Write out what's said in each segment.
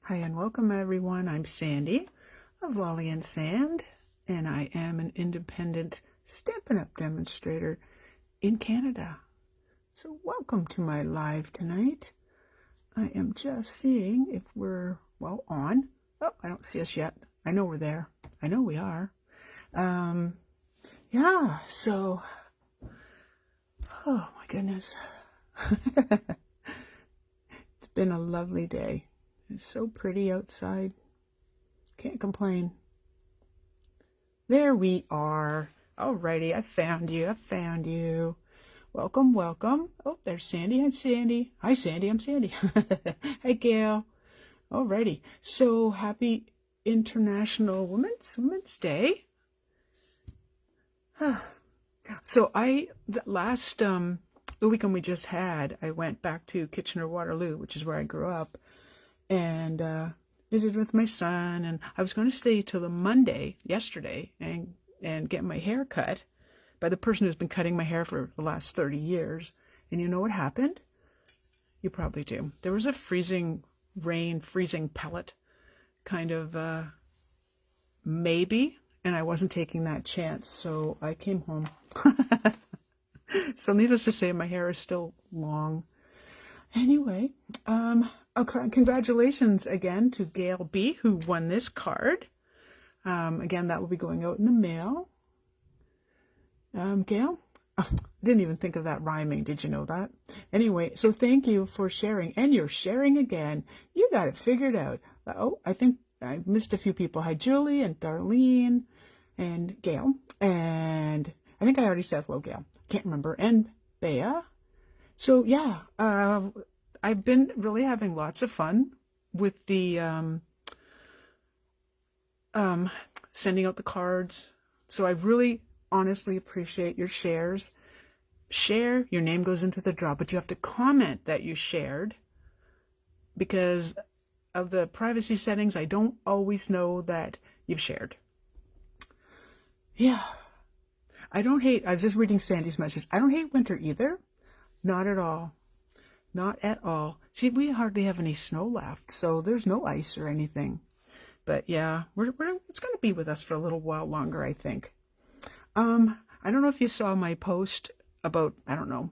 Hi and welcome everyone. I'm Sandy of Lolly and Sand, and I am an independent Stampin' Up! Demonstrator in Canada. So welcome to my live tonight. I am just seeing if we're, well, on. Oh, I don't see us yet. I know we're there. I know we are. Yeah, so, oh my goodness. It's been a lovely day. It's so pretty outside. Can't complain. There we are. Alrighty, I found you. I found you. Welcome, welcome. Oh, there's Sandy. Hi, Sandy. Hi, Sandy. I'm Sandy. Hi, Gail. Alrighty. So happy International Women's Day. So the weekend we just had, I went back to Kitchener-Waterloo, which is where I grew up, and visited with my son, and I was going to stay till the Monday, yesterday, and get my hair cut by the person who's been cutting my hair for the last 30 years. And you know what happened? You probably do. There was a freezing rain, freezing pellet kind of maybe, and I wasn't taking that chance, so I came home. So needless to say, my hair is still long. Anyway, congratulations again to Gail B, who won this card. Again, that will be going out in the mail. Gail? Oh, didn't even think of that rhyming. Did you know that? Anyway, so thank you for sharing. And you're sharing again. You got it figured out. Oh, I think I missed a few people. Hi, Julie and Darlene and Gail. And I think I already said hello, Gail. Can't remember. And Bea. So yeah, I've been really having lots of fun with the sending out the cards. So I really honestly appreciate your shares. Share, your name goes into the draw, but you have to comment that you shared, because of the privacy settings, I don't always know that you've shared. Yeah. I was just reading Sandy's message. I don't hate winter either. Not at all. Not at all. See, we hardly have any snow left, so there's no ice or anything. But yeah, it's going to be with us for a little while longer, I think. I don't know if you saw my post about,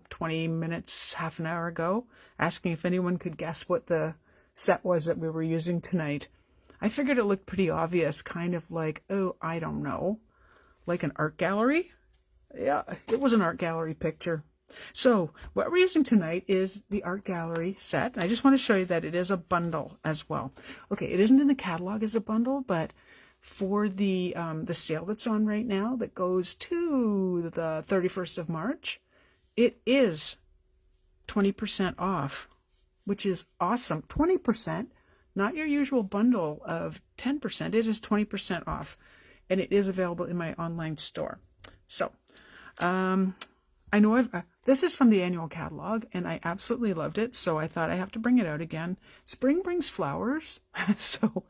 20 minutes, half an hour ago, asking if anyone could guess what the set was that we were using tonight. I figured it looked pretty obvious, kind of like, oh, I don't know, like an art gallery. Yeah, it was an art gallery picture. So what we're using tonight is the art gallery set. I just want to show you that it is a bundle as well. Okay, it isn't in the catalog as a bundle, but for the sale that's on right now that goes to the 31st of March, it is 20% off, which is awesome. 20%, not your usual bundle of 10%. It is 20% off, and it is available in my online store. So I know this is from the annual catalog, and I absolutely loved it, so I thought I have to bring it out again. Spring brings flowers, so,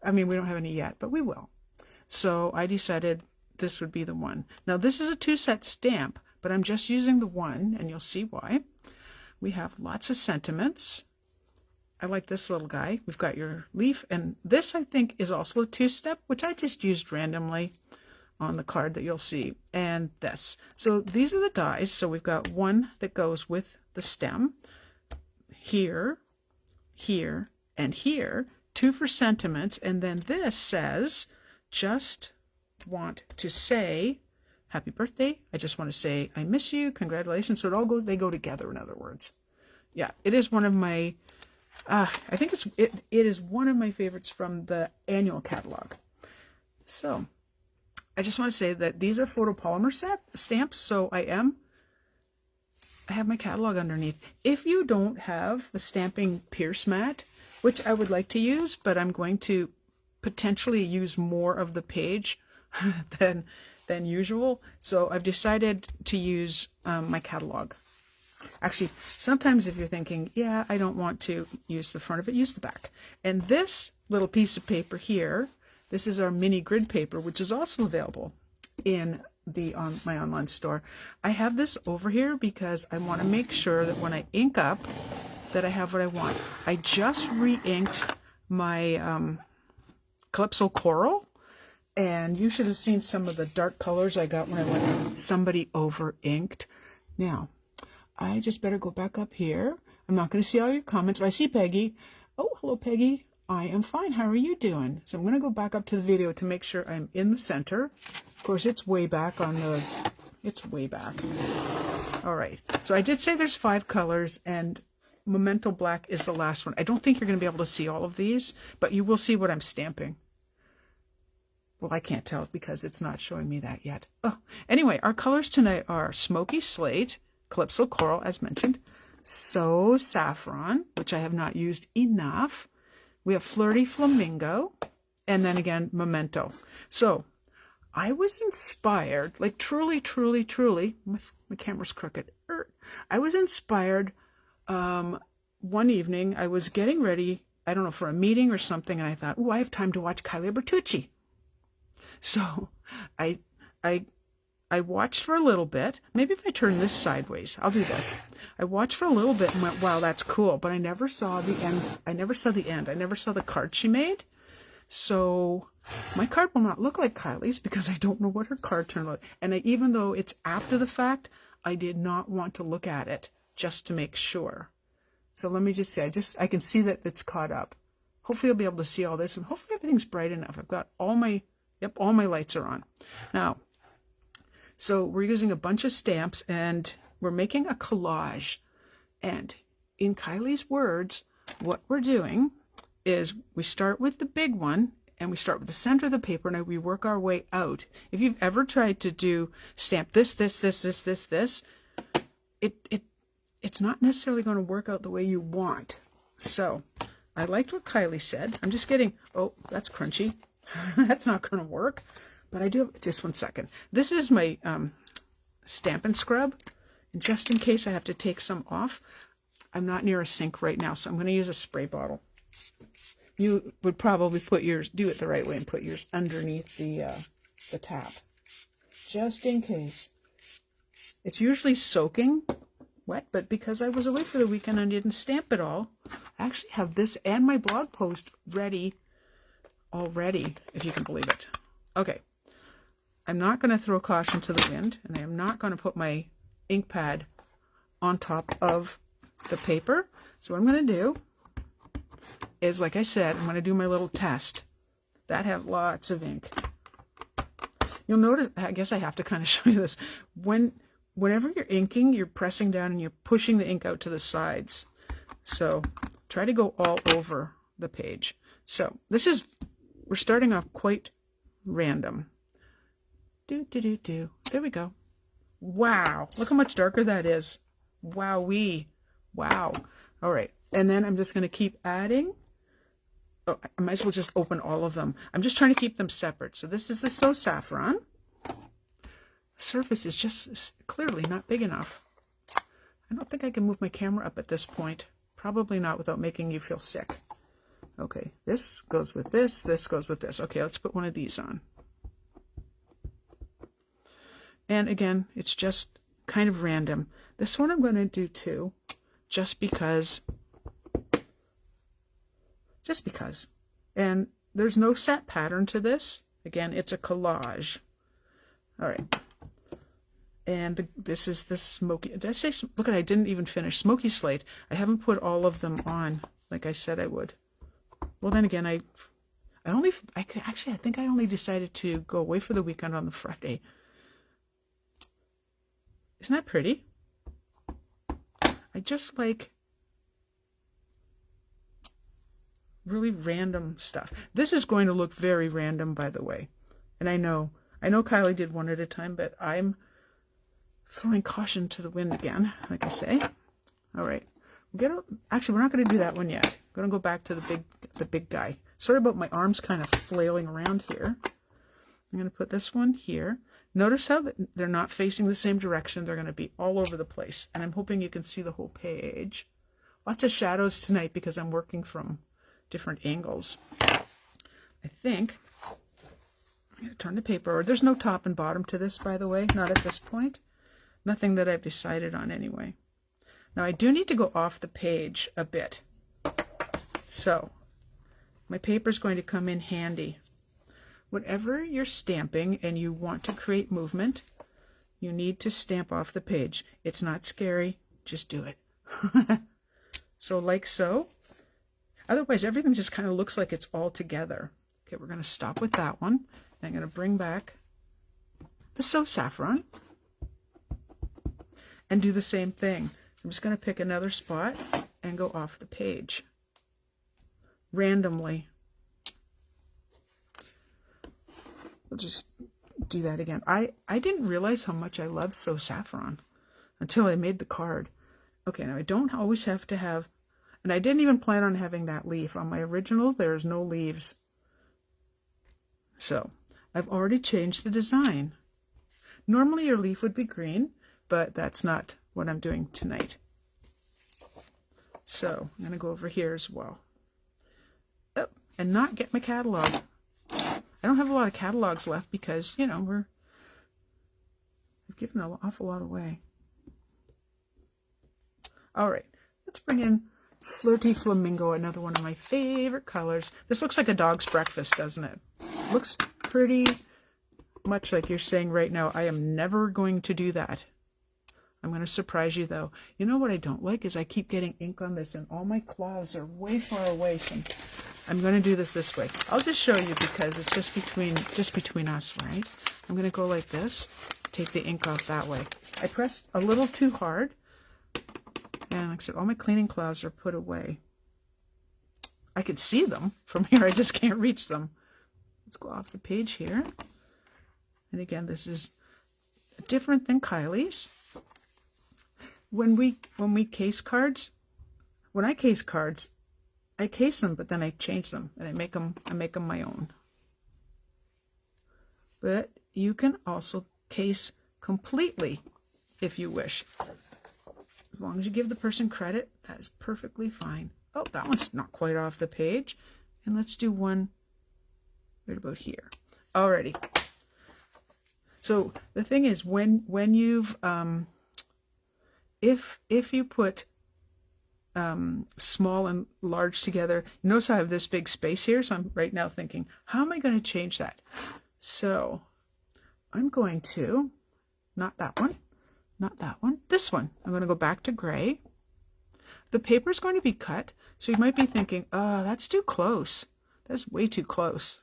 I mean, we don't have any yet, but we will. So I decided this would be the one. Now, this is a 2-set stamp, but I'm just using the one, and you'll see why. We have lots of sentiments. I like this little guy. We've got your leaf, and this, I think, is also a 2-step, which I just used randomly on the card that you'll see, and this. So these are the dies. So we've got one that goes with the stem, here, here, and here, 2 for sentiments, and then this says, just want to say happy birthday. I just want to say I miss you, congratulations. So they go together, in other words. Yeah, it is one of my, I think it is one of my favorites from the annual catalog. So I just want to say that these are photopolymer stamps, so I have my catalog underneath. If you don't have the stamping pierce mat, which I would like to use, but I'm going to potentially use more of the page than usual, so I've decided to use my catalog. Actually, sometimes if you're thinking, yeah, I don't want to use the front of it, use the back. And this little piece of paper here, this is our mini grid paper, which is also available in my online store. I have this over here because I want to make sure that when I ink up, that I have what I want. I just re-inked my Calypso Coral. And you should have seen some of the dark colors I got when I went Somebody Over Inked. Now, I just better go back up here. I'm not going to see all your comments, but I see Peggy. Oh, hello, Peggy. I am fine. How are you doing? So I'm going to go back up to the video to make sure I'm in the center. Of course, it's way back on the... It's way back. All right. So I did say there's 5 colors, and Memento Black is the last one. I don't think you're going to be able to see all of these, but you will see what I'm stamping. Well, I can't tell because it's not showing me that yet. Oh, anyway, our colors tonight are Smoky Slate, Calypso Coral, as mentioned, So Saffron, which I have not used enough. We have Flirty Flamingo, and then again, Memento. So I was inspired, like truly, my camera's crooked. I was inspired one evening. I was getting ready, I don't know, for a meeting or something, and I thought, oh, I have time to watch Kylie Bertucci. So I watched for a little bit. Maybe if I turn this sideways, I'll do this. I watched for a little bit and went, wow, that's cool. But I never saw the end. I never saw the card she made. So my card will not look like Kylie's because I don't know what her card turned out. And even though it's after the fact, I did not want to look at it just to make sure. So let me just say, I can see that it's caught up. Hopefully I'll be able to see all this, and hopefully everything's bright enough. I've got all my lights are on. Now, so we're using a bunch of stamps and we're making a collage. And in Kylie's words, what we're doing is we start with the big one and we start with the center of the paper and we work our way out. If you've ever tried to do stamp this, it's not necessarily going to work out the way you want. So I liked what Kylie said. I'm just getting, oh, that's crunchy. That's not going to work. But I do have, just one second. This is my Stampin' Scrub. And just in case I have to take some off, I'm not near a sink right now, so I'm going to use a spray bottle. You would probably put yours, do it the right way and put yours underneath the tap. Just in case. It's usually soaking wet, but because I was away for the weekend and didn't stamp it all, I actually have this and my blog post ready already, if you can believe it. Okay. I'm not going to throw caution to the wind, and I am not going to put my ink pad on top of the paper. So what I'm going to do is, like I said, I'm going to do my little test. That had lots of ink. You'll notice, I guess I have to kind of show you this. Whenever you're inking, you're pressing down and you're pushing the ink out to the sides. So try to go all over the page. So we're starting off quite random. There we go. Wow. Look how much darker that is. Wowee. Wow. All right. And then I'm just going to keep adding. Oh, I might as well just open all of them. I'm just trying to keep them separate. So this is the So Saffron. The surface is just clearly not big enough. I don't think I can move my camera up at this point. Probably not without making you feel sick. Okay. This goes with this. This goes with this. Okay. Let's put one of these on. And again, it's just kind of random. This one I'm going to do too, just because. And there's no set pattern to this. Again, it's a collage. All right. And this is the smoky. Did I say? Look at, I didn't even finish Smoky Slate. I haven't put all of them on like I said I would. Well, then again, I think I only decided to go away for the weekend on the Friday. Isn't that pretty? I just like really random stuff. This is going to look very random, by the way. And I know Kylie did one at a time, but I'm throwing caution to the wind again, like I say. All right. Actually, we're not going to do that one yet. We're going to go back to the big guy. Sorry about my arms kind of flailing around here. I'm going to put this one here. Notice how they're not facing the same direction. They're going to be all over the place. And I'm hoping you can see the whole page. Lots of shadows tonight because I'm working from different angles. I think I'm going to turn the paper over. There's no top and bottom to this, by the way. Not at this point. Nothing that I've decided on anyway. Now I do need to go off the page a bit. So My paper is going to come in handy. Whenever you're stamping and you want to create movement, you need to stamp off the page. It's not scary, just do it. So like so. Otherwise, everything just kind of looks like it's all together. Okay, we're going to stop with that one. I'm going to bring back the So Saffron and do the same thing. I'm just going to pick another spot and go off the page randomly. We'll just do that again. I didn't realize how much I love So Saffron until I made the card. Okay, now I don't always have to have, and I didn't even plan on having that leaf. On my original, there's no leaves. So I've already changed the design. Normally your leaf would be green, but that's not what I'm doing tonight. So I'm going to go over here as well. Oh, and not get my catalog. I don't have a lot of catalogs left because, you know, I've given an awful lot away. All right, let's bring in Flirty Flamingo, another one of my favorite colors. This looks like a dog's breakfast, doesn't it? Looks pretty much like you're saying right now, I am never going to do that. I'm going to surprise you though. You know what I don't like is I keep getting ink on this and all my claws are way far away. So I'm going to do this way. I'll just show you because it's just between us, right? I'm going to go like this, take the ink off that way. I pressed a little too hard. And like I said, all my cleaning clouds are put away. I could see them from here. I just can't reach them. Let's go off the page here. And again, this is different than Kylie's. When we case cards, when I case cards, I case them, but then I change them and I make them my own. But you can also case completely if you wish. As long as you give the person credit, that is perfectly fine. Oh, that one's not quite off the page. And let's do one right about here. Alrighty. So the thing is, when you've if you put small and large together, you notice I have this big space here. So I'm right now thinking, how am I going to change that? So I'm going to, not that one. Not that one, this one. I'm going to go back to gray. The paper is going to be cut, so you might be thinking, oh, that's too close. That's way too close.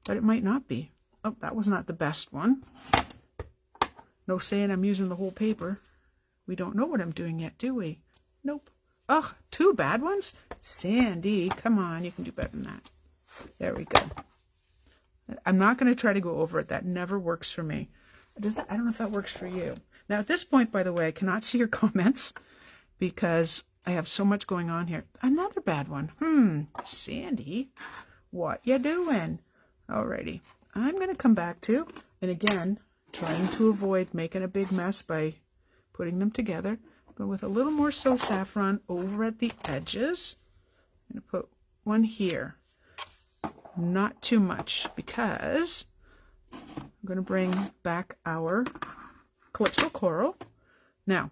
But it might not be. Oh, that was not the best one. No saying I'm using the whole paper. We don't know what I'm doing yet, do we? Nope. Oh, two bad ones? Sandy, come on, you can do better than that. There we go. I'm not going to try to go over it. That never works for me. Does that? I don't know if that works for you. Now, at this point, by the way, I cannot see your comments because I have so much going on here. Another bad one. Sandy, what you doing? Alrighty. I'm going to come back to, and again, trying to avoid making a big mess by putting them together, but with a little more So Saffron over at the edges. I'm going to put one here. Not too much because I'm going to bring back our Calypso Coral. Now,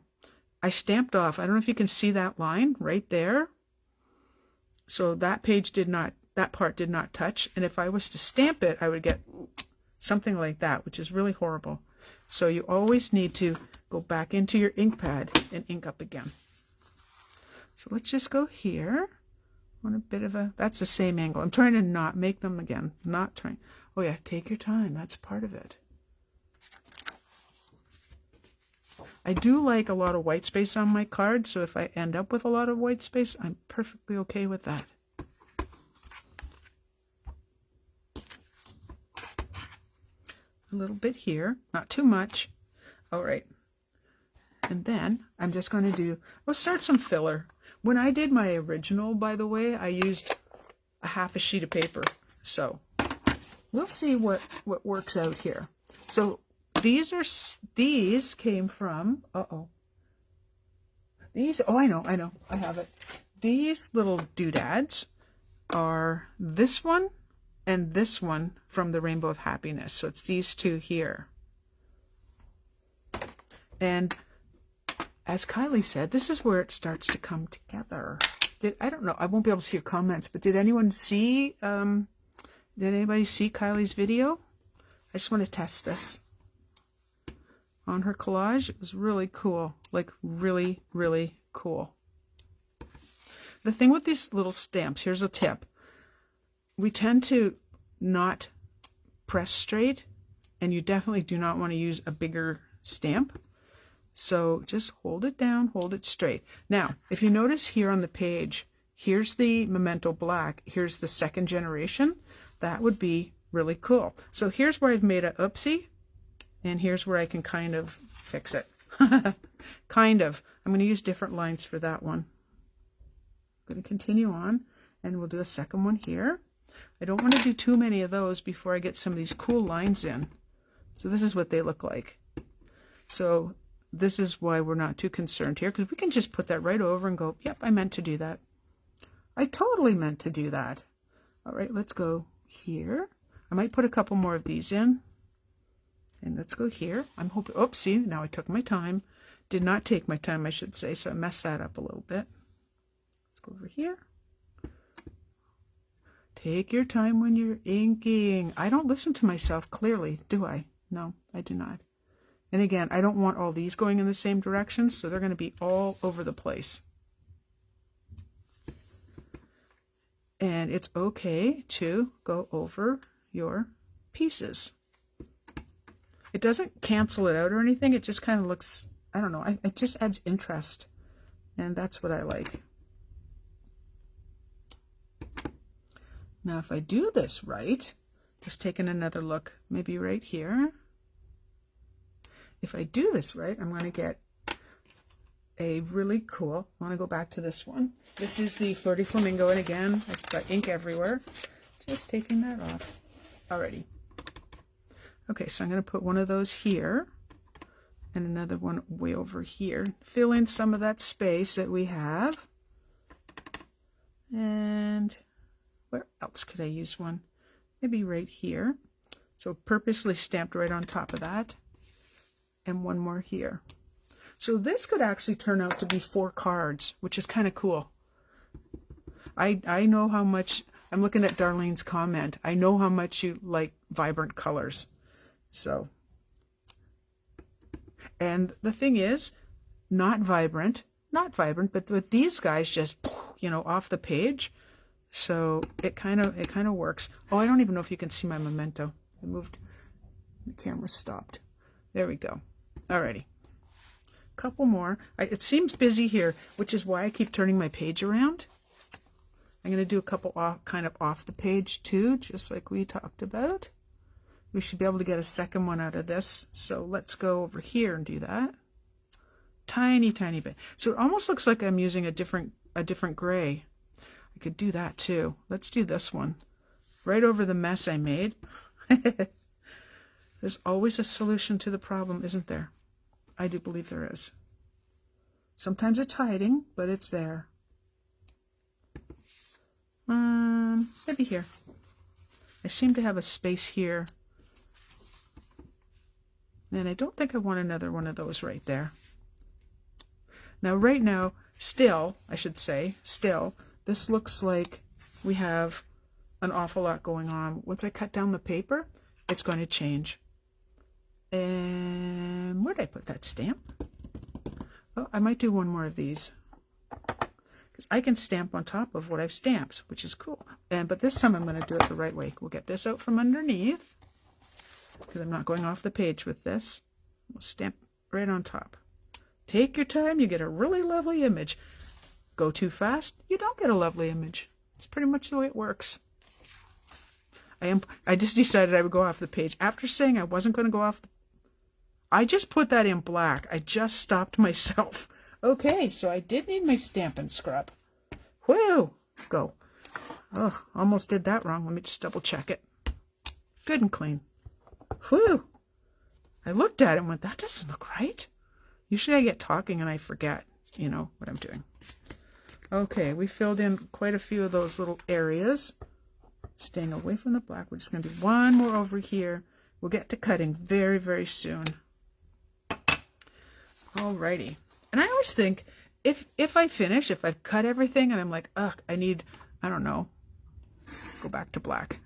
I stamped off, I don't know if you can see that line right there. So that page did not, that part did not touch. And if I was to stamp it, I would get something like that, which is really horrible. So you always need to go back into your ink pad and ink up again. So let's just go here on a bit of a, that's the same angle. I'm trying to not make them again, not trying. Oh yeah, take your time, that's part of it. I do like a lot of white space on my card, so if I end up with a lot of white space, I'm perfectly okay with that. A little bit here, not too much. All right. And then I'm just going to do, we'll start some filler. When I did my original, by the way, I used a half a sheet of paper. So we'll see what works out here. So these came from, these, oh, I know, I have it. These little doodads are this one and this one from the Rainbow of Happiness. So it's these two here. And as Kylie said, this is where it starts to come together. I don't know, I won't be able to see your comments, but did anyone see, did anybody see Kylie's video? I just want to test this on her collage. It was really cool, like really, really cool. The thing with these little stamps, here's a tip. We tend to not press straight, and you definitely do not want to use a bigger stamp. So just hold it down, hold it straight. Now, if you notice here on the page, here's the Memento Black, here's the second generation. That would be really cool. So here's where I've made a oopsie, and here's where I can kind of fix it. Kind of. I'm going to use different lines for that one. I'm going to continue on, and we'll do a second one here. I don't want to do too many of those before I get some of these cool lines in. So this is what they look like. So this is why we're not too concerned here, because we can just put that right over and go, yep, I meant to do that. I totally meant to do that. All right, let's go here. I might put a couple more of these in. And let's go here. I'm hoping, oopsie, now I took my time. Did not take my time, I should say, so I messed that up a little bit. Let's go over here. Take your time when you're inking. I don't listen to myself clearly, do I? No, I do not. And again, I don't want all these going in the same direction, so they're going to be all over the place. And it's okay to go over your pieces. It doesn't cancel it out or anything. It just kind of looks, I don't know, it just adds interest. And that's what I like. Now, if I do this right, just taking another look, maybe right here. If I do this right, I'm going to get a really cool, I want to go back to this one. This is the Flirty Flamingo, and again, I've got ink everywhere. Just taking that off already. Okay, so I'm going to put one of those here and another one way over here. Fill in some of that space that we have. And where else could I use one? Maybe right here. So purposely stamped right on top of that. And one more here. So this could actually turn out to be 4 cards, which is kind of cool. I know how much, I'm looking at Darlene's comment, I know how much you like vibrant colors. So, and the thing is, not vibrant, but with these guys just, you know, off the page. So it kind of works. Oh, I don't even know if you can see my memento. I moved, the camera stopped. There we go. Alrighty. Couple more. It seems busy here, which is why I keep turning my page around. I'm going to do a couple kind of off the page too, just like we talked about. We should be able to get a second one out of this. So let's go over here and do that. Tiny, tiny bit. So it almost looks like I'm using a different gray. I could do that too. Let's do this one. Right over the mess I made. There's always a solution to the problem, isn't there? I do believe there is. Sometimes it's hiding, but it's there. Maybe here. I seem to have a space here. And I don't think I want another one of those right there. Now, right now, still, I should say, still, this looks like we have an awful lot going on. Once I cut down the paper, it's going to change. And where did I put that stamp? Oh, I might do one more of these. Because I can stamp on top of what I've stamped, which is cool. But this time I'm going to do it the right way. We'll get this out from underneath, because I'm not going off the page with this. We'll stamp right on top. Take your time, you get a really lovely image. Go too fast, you don't get a lovely image. It's pretty much the way it works. I just decided I would go off the page. After saying I wasn't going to go off, I just put that in black. I just stopped myself. Okay, so I did need my Stampin' Scrub. Whoo! Go. Oh, almost did that wrong. Let me just double check it. Good and clean. Whew! I looked at it and went, that doesn't look right. Usually I get talking and I forget, you know, what I'm doing. Okay, we filled in quite a few of those little areas. Staying away from the black. We're just going to do one more over here. We'll get to cutting very, very soon. Alrighty. And I always think if I finish, if I've cut everything and I'm like, ugh, I need, I don't know, go back to black.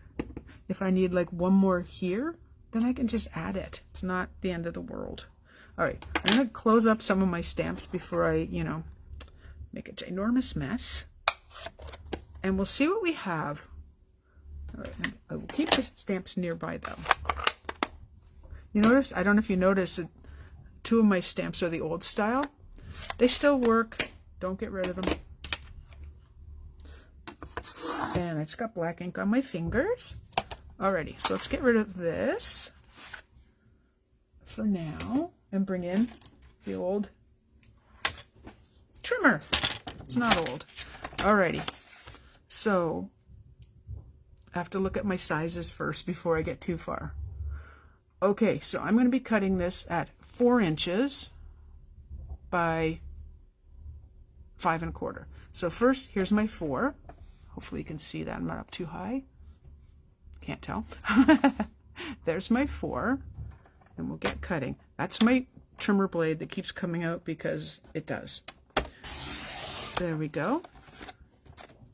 If I need like one more here, then I can just add it. It's not the end of the world. All right, I'm going to close up some of my stamps before I, you know, make a ginormous mess. And we'll see what we have. All right, I will keep the stamps nearby though. You notice, I don't know if you notice, two of my stamps are the old style. They still work. Don't get rid of them. And I just got black ink on my fingers. Alrighty, so let's get rid of this for now and bring in the old trimmer. It's not old. Alrighty, so I have to look at my sizes first before I get too far. Okay, so I'm going to be cutting this at 4 inches by 5 1/4. So first, here's my 4. Hopefully you can see that. I'm not up too high. Can't tell. There's my 4, and we'll get cutting. That's my trimmer blade that keeps coming out because it does. There we go.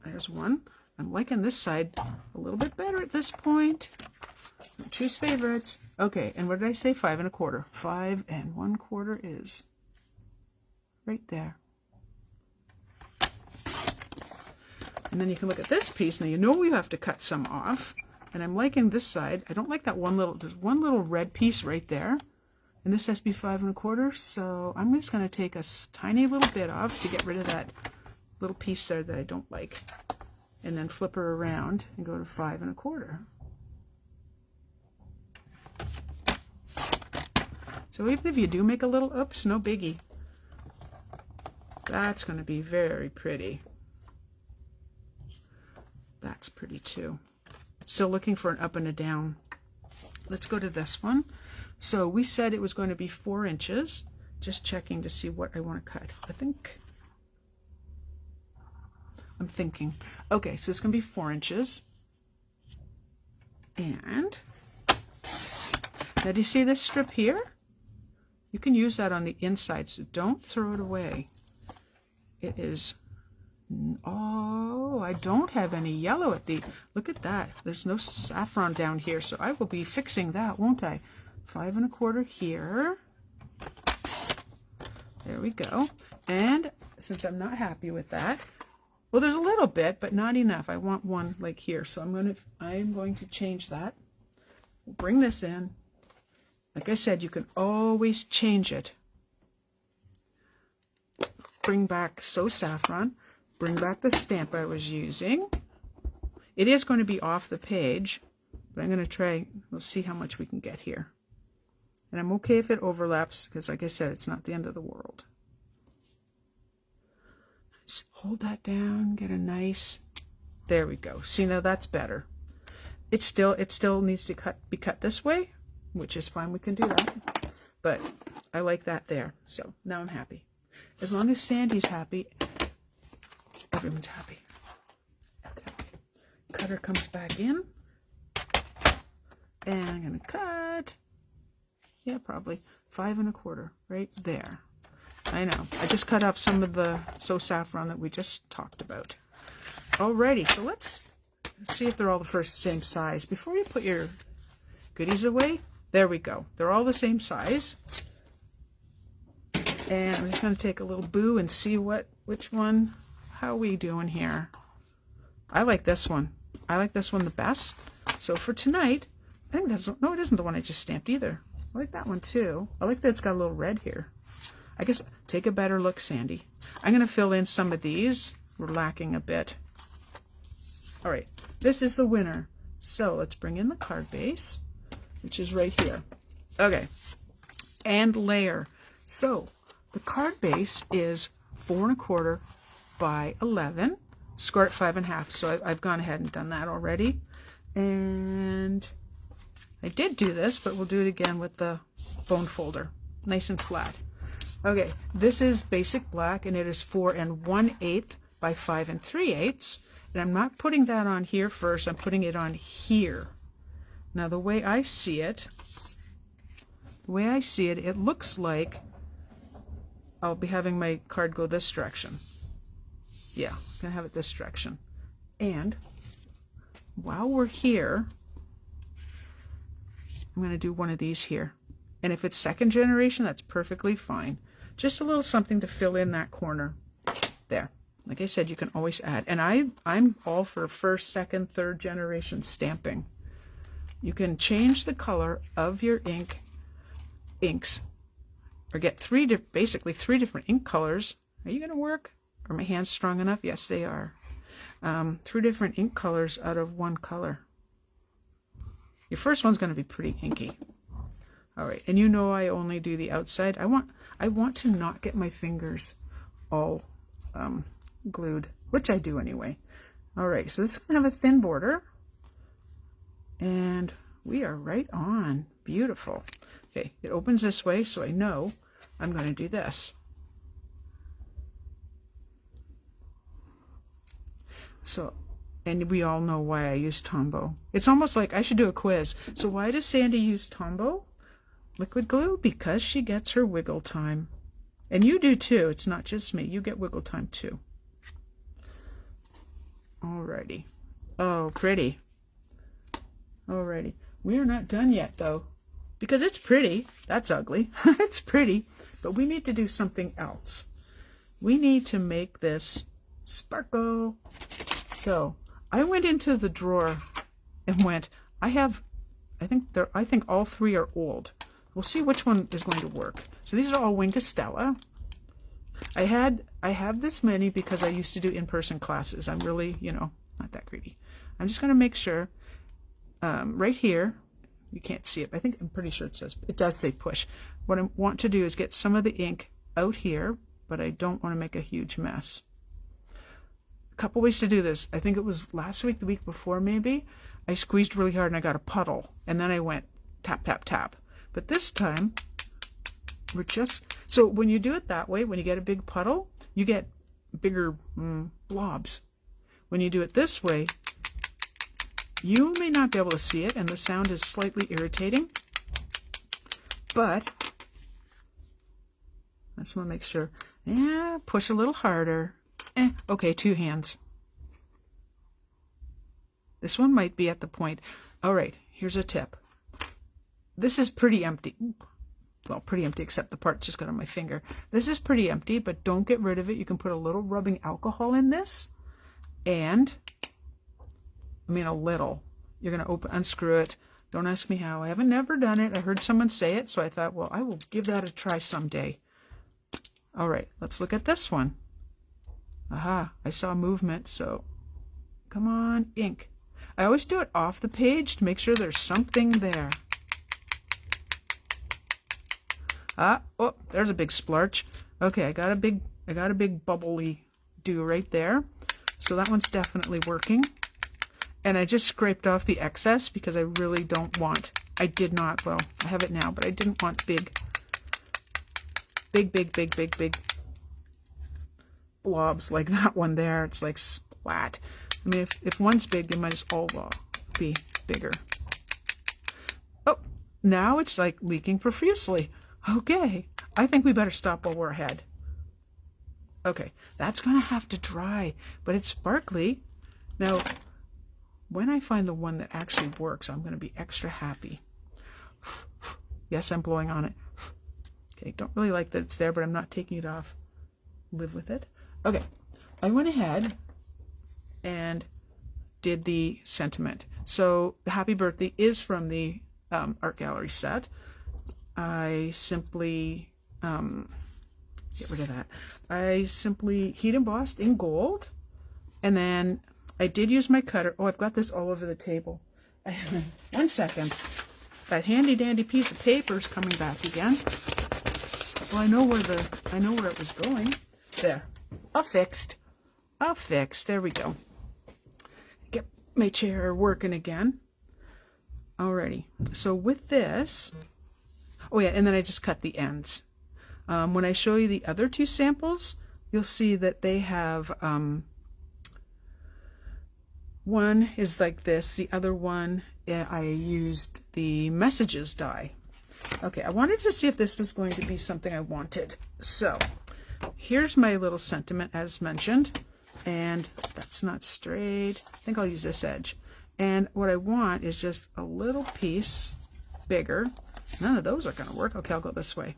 There's one. I'm liking this side a little bit better at this point. Don't choose favorites. Okay, and what did I say? 5 1/4. 5 1/4 is right there. And then you can look at this piece. Now you know you have to cut some off. And I'm liking this side. I don't like that one little, there's one little red piece right there. And this has to be 5 1/4. So I'm just going to take a tiny little bit off to get rid of that little piece there that I don't like. And then flip her around and go to 5 1/4. So even if you do make a little oops, no biggie. That's going to be very pretty. That's pretty too. Still looking for an up and a down. Let's go to this one. So we said it was going to be 4 inches. Just checking to see what I want to cut. I'm thinking. Okay, so it's going to be 4 inches. And now do you see this strip here? You can use that on the inside, so don't throw it away. It is, oh, I don't have any yellow at the, look at that. There's no saffron down here, so I will be fixing that, won't I? 5 1/4 here. There we go. And since I'm not happy with that, well, there's a little bit, but not enough. I want one like here, so I'm going to change that. We'll bring this in. Like I said, you can always change it. Bring back So Saffron. Bring back the stamp I was using. It is going to be off the page, but I'm going to try, we'll see how much we can get here. And I'm okay if it overlaps, because like I said, it's not the end of the world. Just hold that down, get a nice, there we go. See, now that's better. It still needs to be cut this way, which is fine, we can do that. But I like that there, so now I'm happy. As long as Sandy's happy, everyone's happy. Okay. Cutter comes back in. And I'm going to cut, yeah, probably 5 1/4 right there. I know. I just cut off some of the So Saffron that we just talked about. Alrighty, so let's see if they're all the same size. Before you put your goodies away, there we go. They're all the same size. And I'm just going to take a little boo and see which one, how we doing here. I like this one. I like this one the best. So for tonight, I think that's, no, it isn't the one I just stamped either. I like that one too. I like that it's got a little red here. I guess, take a better look, Sandy. I'm going to fill in some of these. We're lacking a bit. All right, this is the winner. So let's bring in the card base, which is right here. Okay, and layer. So the card base is 4 1/4 by 11, score at 5 1/2. So I've gone ahead and done that already. And I did do this, but we'll do it again with the bone folder, nice and flat. Okay, this is basic black, and it is 4 1/8 by 5 3/8. And I'm not putting that on here first, I'm putting it on here. Now the way I see it, it looks like I'll be having my card go this direction. Yeah, I'm gonna have it this direction. And while we're here, I'm gonna do one of these here. And if it's second generation, that's perfectly fine. Just a little something to fill in that corner. There. Like I said, you can always add. And I'm all for first, second, third generation stamping. You can change the color of your inks, or get basically three different ink colors. Are you gonna work? Are my hands strong enough? Yes, they are. 3 different ink colors out of one color. Your first one's gonna be pretty inky. All right, and you know I only do the outside. I want to not get my fingers all glued, which I do anyway. All right, so this is gonna have a thin border, and we are right on. Beautiful. Okay, it opens this way, so I know I'm gonna do this. So, and we all know why I use Tombow. It's almost like I should do a quiz. So why does Sandy use Tombow liquid glue? Because she gets her wiggle time. And you do too. It's not just me. You get wiggle time too. Alrighty. Oh, pretty. Alrighty. We are not done yet though. Because it's pretty. That's ugly. It's pretty. But we need to do something else. We need to make this sparkle. So I went into the drawer and went, I think all 3 are old. We'll see which one is going to work. So these are all Wink of Stella. I have this many because I used to do in-person classes. I'm really, not that greedy. I'm just going to make sure right here, you can't see it. I'm pretty sure it does say push. What I want to do is get some of the ink out here, but I don't want to make a huge mess. A couple ways to do this. I think it was last week, the week before maybe. I squeezed really hard and I got a puddle, and then I went tap, tap, tap. But this time, so when you do it that way, when you get a big puddle, you get bigger blobs. When you do it this way, you may not be able to see it, and the sound is slightly irritating, but I just want to make sure. Yeah, push a little harder. Okay, 2 hands. This one might be at the point. All right, here's a tip. This is pretty empty. Well, pretty empty except the part just got on my finger. This is pretty empty, but don't get rid of it. You can put a little rubbing alcohol in this, and a little. You're going to unscrew it. Don't ask me how. I haven't never done it. I heard someone say it, so I thought, well, I will give that a try someday. All right, let's look at this one. Aha, I saw movement, so come on, ink. I always do it off the page to make sure there's something there. Oh, there's a big splurge. Okay, I got a big bubbly do right there. So that one's definitely working. And I just scraped off the excess because I really don't want, I have it now, but I didn't want big blobs like that one there. It's like splat. If one's big, they might as all be bigger. Oh, now it's like leaking profusely. Okay, I think we better stop while we're ahead. Okay, that's gonna have to dry, but it's sparkly. Now, when I find the one that actually works, I'm gonna be extra happy. Yes, I'm blowing on it. Okay, don't really like that it's there, but I'm not taking it off. Live with it. Okay, I went ahead and did the sentiment. So the happy birthday is from the art gallery set. I simply get rid of that. I simply heat embossed in gold, and then I did use my cutter. Oh, I've got this all over the table. 1 second. That handy dandy piece of paper is coming back again. Well, I know where it was going. There. All fixed. There we go. Get my chair working again. Alrighty. So with this, oh yeah, and then I just cut the ends. When I show you the other 2 samples, you'll see that they have, one is like this, the other one, I used the messages die. Okay, I wanted to see if this was going to be something I wanted. So, here's my little sentiment as mentioned, and that's not straight. I think I'll use this edge. And what I want is just a little piece bigger. None of those are going to work. Okay, I'll go this way.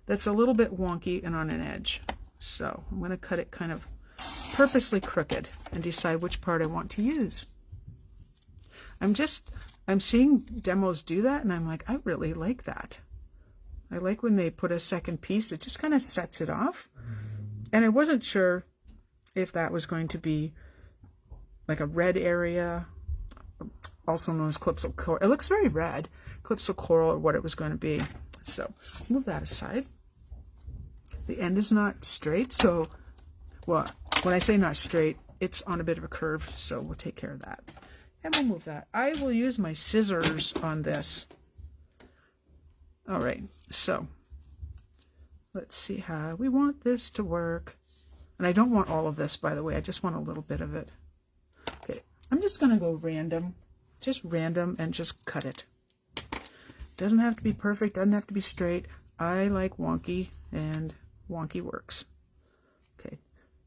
That's a little bit wonky and on an edge. So I'm going to cut it kind of purposely crooked and decide which part I want to use. I'm seeing demos do that, and I'm like, I really like that. I like when they put a second piece. It just kind of sets it off. And I wasn't sure if that was going to be like a red area, also known as Calypso Coral. It looks very red, Calypso Coral, or what it was going to be. So let's move that aside. The end is not straight, so, well, when I say not straight, it's on a bit of a curve, so we'll take care of that. And we'll move that. I will use my scissors on this. All right, so let's see how we want this to work. And I don't want all of this, by the way. I just want a little bit of it. Okay, I'm just going to go random. Just random and just cut it. Doesn't have to be perfect. Doesn't have to be straight. I like wonky, and wonky works. Okay,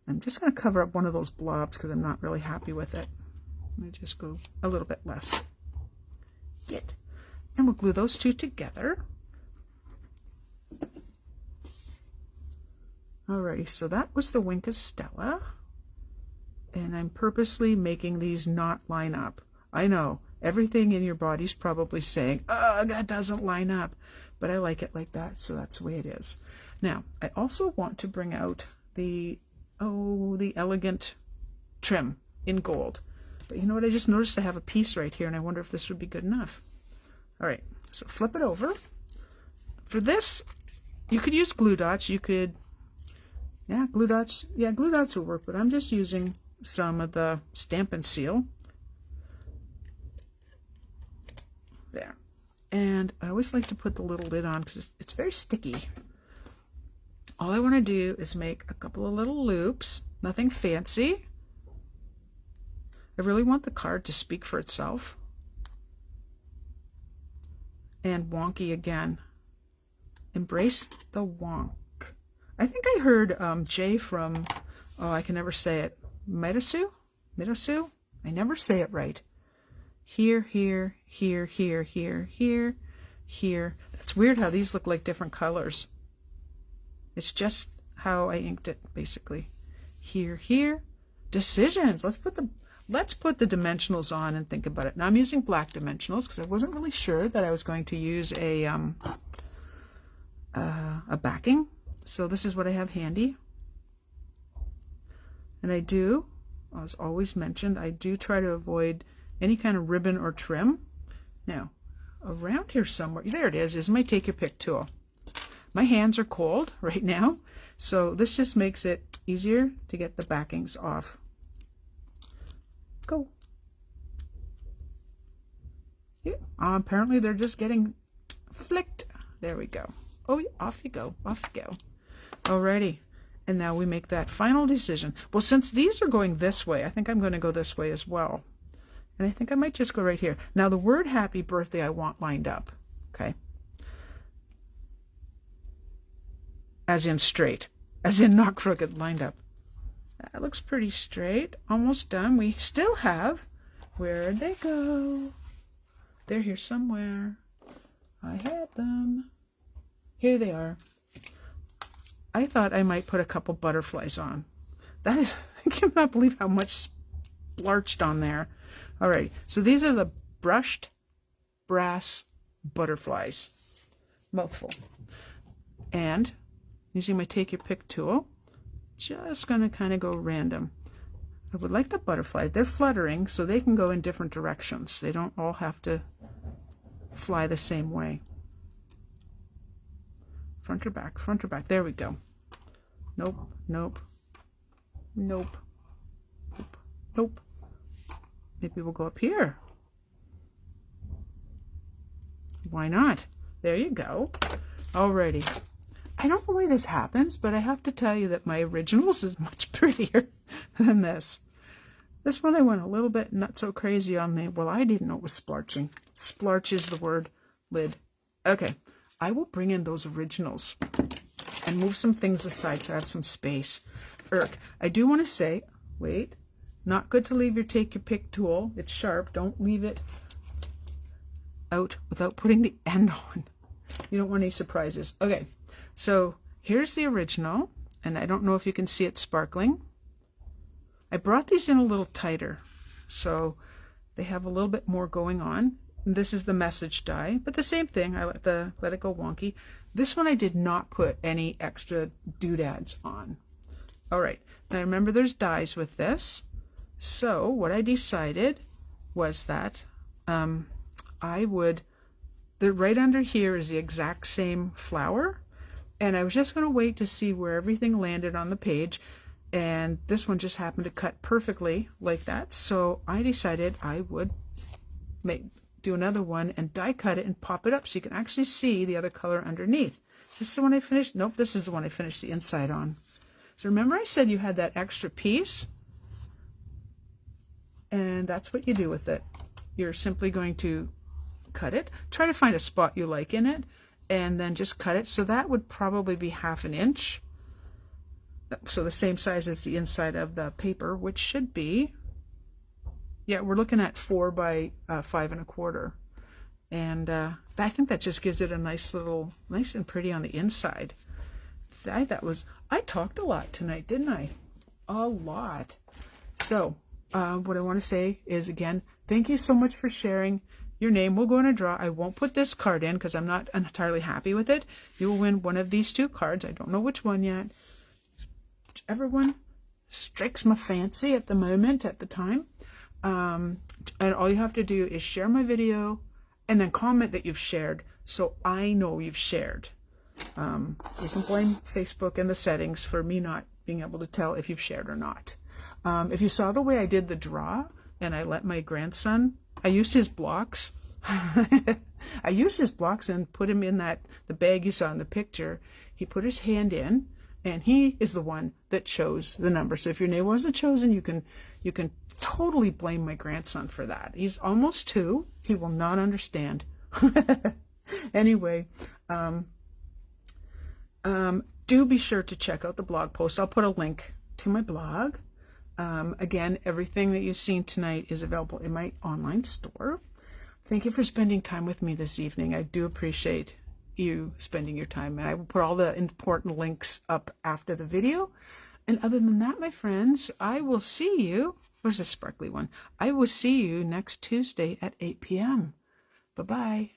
I'm just going to cover up one of those blobs because I'm not really happy with it. Let me just go a little bit less. Good. And we'll glue those two together. Alrighty, so that was the Wink of Stella. And I'm purposely making these not line up. I know, everything in your body's probably saying, oh, that doesn't line up. But I like it like that, so that's the way it is. Now, I also want to bring out the elegant trim in gold. But you know what, I just noticed I have a piece right here, and I wonder if this would be good enough. All right, so flip it over. For this, you could use glue dots. You could, yeah, glue dots will work, but I'm just using some of the Stampin' Seal. There. And I always like to put the little lid on because it's very sticky. All I want to do is make a couple of little loops, nothing fancy. I really want the card to speak for itself. And wonky again. Embrace the wonk. I think I heard Jay from, oh, I can never say it, Midosu? I never say it right. Here, here, here, here, here, here, here. That's weird how these look like different colors. It's just how I inked it, basically. Here, here. Decisions. Let's put the dimensionals on and think about it. Now I'm using black dimensionals because I wasn't really sure that I was going to use a backing. So this is what I have handy. And I do, as always mentioned, I do try to avoid any kind of ribbon or trim. Now, around here somewhere, there it is my Take Your Pick tool. My hands are cold right now, so this just makes it easier to get the backings off. Go. Yeah, apparently they're just getting flicked. There we go. Oh, off you go, off you go. Alrighty, and now we make that final decision. Well, since these are going this way, I think I'm going to go this way as well. And I think I might just go right here. Now the word happy birthday I want lined up, okay? As in straight, as in not crooked, lined up. That looks pretty straight, almost done. We still have, where'd they go? They're here somewhere. I had them. Here they are. I thought I might put a couple butterflies on. That is, I cannot believe how much splarched on there. All right, so these are the brushed brass butterflies. Mouthful. And using my Take Your Pick tool, just going to kind of go random. I would like the butterfly. They're fluttering, so they can go in different directions. They don't all have to fly the same way. Front or back, front or back. There we go. Nope, nope, nope, nope, nope. Maybe we'll go up here. Why not? There you go. Alrighty. I don't know why this happens, but I have to tell you that my originals is much prettier than this. This one I went a little bit not so crazy on the, well, I didn't know it was splarching. Splarch is the word lid. Okay, I will bring in those originals and move some things aside so I have some space. I do want to say, wait, not good to leave your take your pick tool. It's sharp. Don't leave it out without putting the end on. You don't want any surprises. Okay, so here's the original, and I don't know if you can see it sparkling. I brought these in a little tighter, so they have a little bit more going on. This is the message die, but the same thing. I let it go wonky. This one I did not put any extra doodads on. All right, now remember there's dies with this. So what I decided was that right under here is the exact same flower, and I was just going to wait to see where everything landed on the page, and this one just happened to cut perfectly like that. So I decided I would do another one and die cut it and pop it up so you can actually see the other color underneath. This is the one I finished. Nope, this is the one I finished the inside on. So remember I said you had that extra piece, and that's what you do with it. You're simply going to cut it. Try to find a spot you like in it, and then just cut it. So that would probably be 1/2 inch. So the same size as the inside of the paper, which should be, yeah, we're looking at 4 by 5 1/4. And I think that just gives it a nice and pretty on the inside. I talked a lot tonight, didn't I? A lot. So what I want to say is, again, thank you so much for sharing. Your name will go in a draw. I won't put this card in because I'm not entirely happy with it. You will win one of these 2 cards. I don't know which one yet. Whichever one strikes my fancy at the moment, at the time. And all you have to do is share my video and then comment that you've shared so I know you've shared. You can blame Facebook and the settings for me not being able to tell if you've shared or not. If you saw the way I did the draw and I let my grandson, I used his blocks. I used his blocks and put him in the bag you saw in the picture. He put his hand in, and he is the one that chose the number. So if your name wasn't chosen, you can totally blame my grandson for that. He's almost 2. He will not understand. Anyway, do be sure to check out the blog post. I'll put a link to my blog. Again, everything that you've seen tonight is available in my online store. Thank you for spending time with me this evening. I do appreciate you spending your time, and I will put all the important links up after the video. And other than that, my friends, I will see you. Where's the sparkly one? I will see you next Tuesday at 8 p.m. Bye-bye.